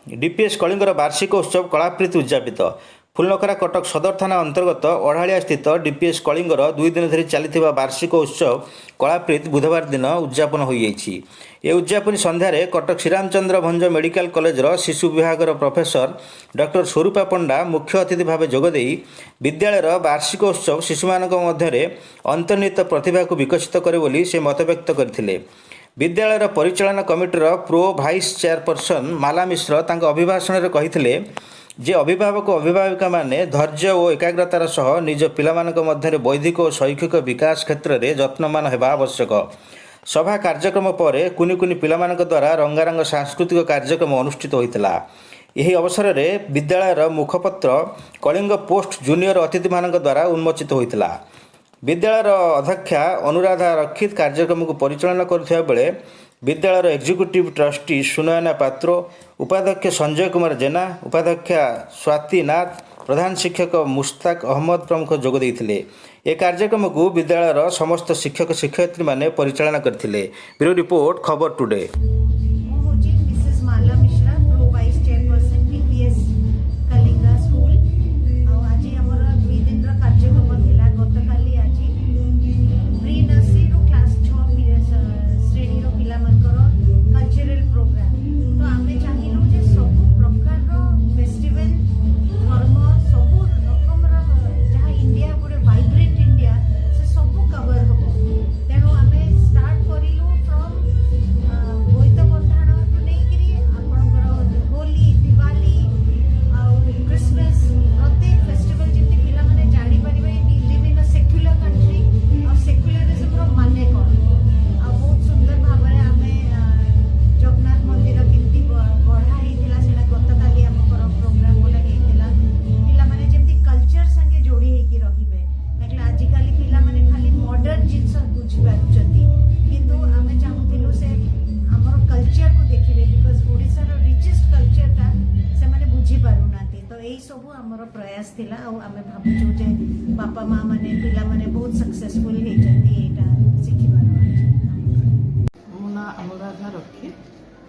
DPS कलिंगर वार्षिक उत्सव कलाप्रीति उद्यापित फुलनखरा कटक सदर थाना अंतर्गत ओढ़ाड़िया स्थित डीपीएस कलिंगर 2 दिन धरी चली वार्षिक उत्सव कलाप्रीति बुधवार दिन उद्यापन हो ए उद्यापनी संध्यारे कटक श्रीरामचंद्र भंज मेडिकल कॉलेजर शिशु विभाग प्रोफेसर डॉक्टर स्वरूपा पंडा मुख्य अतिथि भाव जोगदे विद्यालयर वार्षिक उत्सव शिशुमानक मध्यरे अंतर्निहित प्रतिभा को विकसित करे बोली से मत व्यक्त करथिले। विद्यालयर परिचालन कमिटीर प्रो भाइस चेयरपर्सन माला मिश्र तांक अभिभाषण में कही जे अभिभावक अभिभाविका माने धैर्य और एकाग्रतार सह निज पिलामानक मध्यरे बौद्धिक और शैक्षिक विकास क्षेत्र में यत्नमान हेबा आवश्यक। सभा कार्यक्रम पर कुनि कुनि पिलामानक द्वारा रंगारंग सांस्कृतिक कार्यक्रम अनुष्ठित होता। यही अवसर में विद्यालयर मुखपत्र कलिंग पोस्ट जूनियर अतिथि मानक द्वारा उन्मोचित होता। विद्यालयर अध्यक्षा अनुराधा रक्षित कार्यक्रम को परिचालन करुवा बेले विद्यालयर एग्जीक्यूटिव ट्रस्टी सुनयना पात्र, उपाध्यक्ष संजय कुमार जेना, उपाध्यक्षा स्वाति नाथ, प्रधान शिक्षक मुश्ताक अहमद प्रमुख जोग देते। ए कार्यक्रम को विद्यालयर समस्त शिक्षक शिक्षयित्री माने परिचालन करथिले। ब्यूरो रिपोर्ट खबर टुडे। सब आमर प्रयास थिला आमे भाबुछु जे बापा माँ माने पिला माने बहुत सक्सेसफुल हेचंती एटा सिखिबार अछि। मो ना अनुराधा रक्षित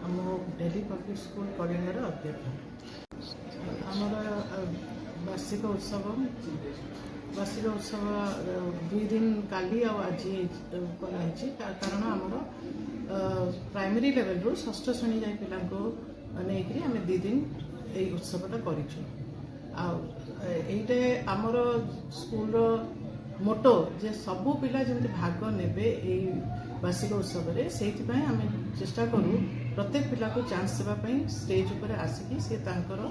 हम दिल्ली पब्लिक स्कूल कलिंगर अध्यक्ष। आमर वार्षिक उत्सव 2 दिन काली आज कराई कारण आमर प्राइमरी लेवल रु षष्ठ श्रेणी जाए पिला नहीं आम 2 दिन ये उत्सवटा करूँ। आईटे आमर स्कूल मोटो जे सबू पिला जमी भाग नेबे वार्षिक उत्सव से आम चेष्टा करूँ प्रत्येक पिला को चांस देवाई स्टेज उपर आसिकी सी तांकर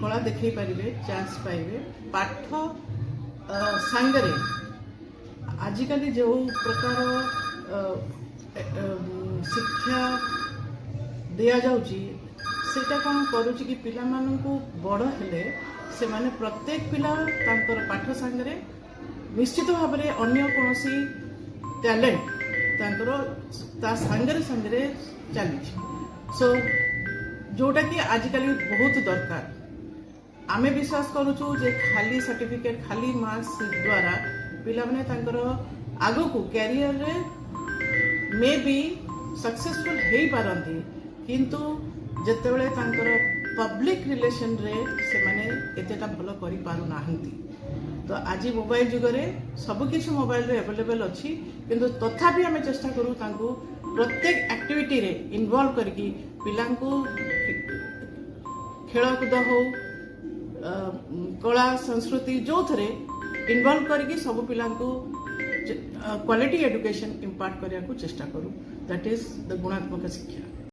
कला देखई पारे चांस पाइबे पाठ सांगरे आजिकल जो प्रकार शिक्षा दिया जाउची सेटा कौन करुच्ची कि पिला मानू बड़ हेले से माने प्रत्येक पिला तांकर पाठ सांगरे निश्चित भाव में अन्य कौन टैलेंट तांकर ता सांगरे सांगरे चली सो जोटा कि आजिकल बहुत दरकार। आमे विश्वास करुचु जे खाली सर्टिफिकेट खाली मार्क्स द्वारा पिला माने तांकर आगो को कैरियर रे मे बी सक्सेसफुल हे पारंती किंतु जेतेबेले तांकर पब्लिक रिलेशन रे से माने एतेटा भलो करि पारु नाहंती। तो आज मोबाइल जुग रे सब किछ मोबाइल रे अवेलेबल अछि किंतु तथापि आमे चेष्टा करू तांको प्रत्येक एक्टिविटी रे इन्वॉल्व करके पिलांको खेलकूद हो कला संस्कृति जो थरे इन्वॉल्व करके सब पिलांको क्वालिटी एजुकेशन इम्पार्ट करने को चेष्टा करूँ। दैट इज द गुणात्मक शिक्षा।